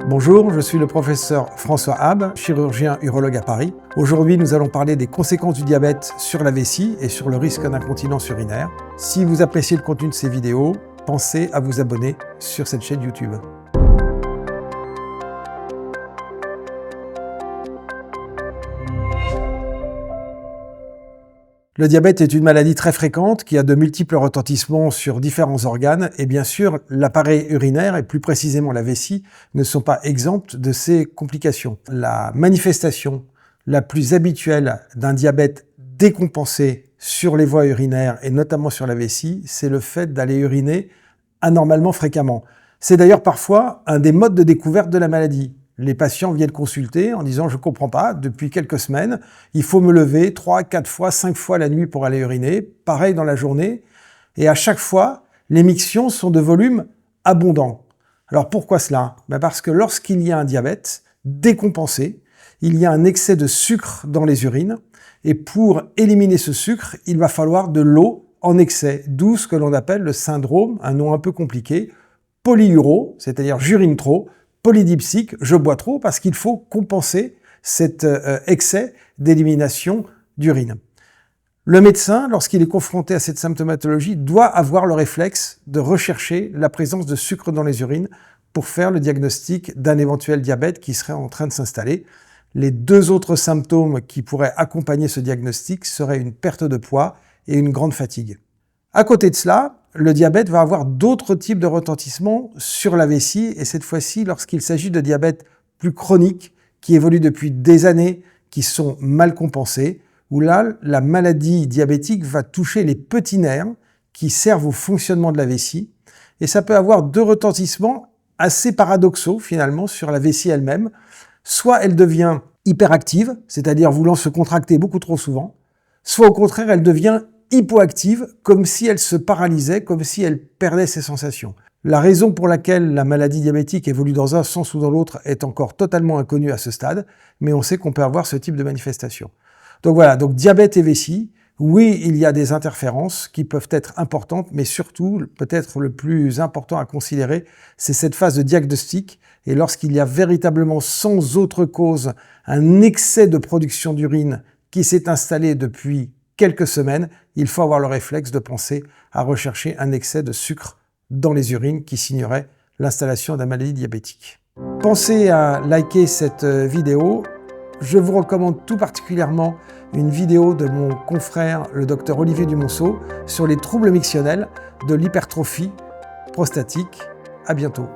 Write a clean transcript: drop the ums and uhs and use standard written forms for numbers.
Bonjour, je suis le professeur François Habb, chirurgien urologue à Paris. Aujourd'hui, nous allons parler des conséquences du diabète sur la vessie et sur le risque d'incontinence urinaire. Si vous appréciez le contenu de ces vidéos, pensez à vous abonner sur cette chaîne YouTube. Le diabète est une maladie très fréquente qui a de multiples retentissements sur différents organes et bien sûr l'appareil urinaire et plus précisément la vessie ne sont pas exemptes de ces complications. La manifestation la plus habituelle d'un diabète décompensé sur les voies urinaires et notamment sur la vessie, c'est le fait d'aller uriner anormalement fréquemment. C'est d'ailleurs parfois un des modes de découverte de la maladie. Les patients viennent consulter en disant « je ne comprends pas, depuis quelques semaines, il faut me lever 3, 4 fois, 5 fois la nuit pour aller uriner, pareil dans la journée, et à chaque fois, les mictions sont de volume abondant. » Alors pourquoi cela? Parce que lorsqu'il y a un diabète décompensé, il y a un excès de sucre dans les urines, et pour éliminer ce sucre, il va falloir de l'eau en excès, d'où ce que l'on appelle le syndrome, un nom un peu compliqué, polyuro, c'est-à-dire j'urine trop, polydipsique, je bois trop, parce qu'il faut compenser cet excès d'élimination d'urine. Le médecin, lorsqu'il est confronté à cette symptomatologie, doit avoir le réflexe de rechercher la présence de sucre dans les urines pour faire le diagnostic d'un éventuel diabète qui serait en train de s'installer. Les deux autres symptômes qui pourraient accompagner ce diagnostic seraient une perte de poids et une grande fatigue. À côté de cela, le diabète va avoir d'autres types de retentissements sur la vessie, et cette fois-ci, lorsqu'il s'agit de diabète plus chronique, qui évolue depuis des années, qui sont mal compensés, où là, la maladie diabétique va toucher les petits nerfs qui servent au fonctionnement de la vessie, et ça peut avoir deux retentissements assez paradoxaux, finalement, sur la vessie elle-même. Soit elle devient hyperactive, c'est-à-dire voulant se contracter beaucoup trop souvent, soit au contraire, elle devient hypoactive, comme si elle se paralysait, comme si elle perdait ses sensations. La raison pour laquelle la maladie diabétique évolue dans un sens ou dans l'autre est encore totalement inconnue à ce stade, mais on sait qu'on peut avoir ce type de manifestation. Donc voilà, donc diabète et vessie, oui, il y a des interférences qui peuvent être importantes, mais surtout, peut-être le plus important à considérer, c'est cette phase de diagnostic, et lorsqu'il y a véritablement sans autre cause un excès de production d'urine qui s'est installé depuis quelques semaines, il faut avoir le réflexe de penser à rechercher un excès de sucre dans les urines qui signerait l'installation de la maladie diabétique. Pensez à liker cette vidéo. Je vous recommande tout particulièrement une vidéo de mon confrère, le docteur Olivier Dumonceau, sur les troubles mictionnels de l'hypertrophie prostatique. À bientôt.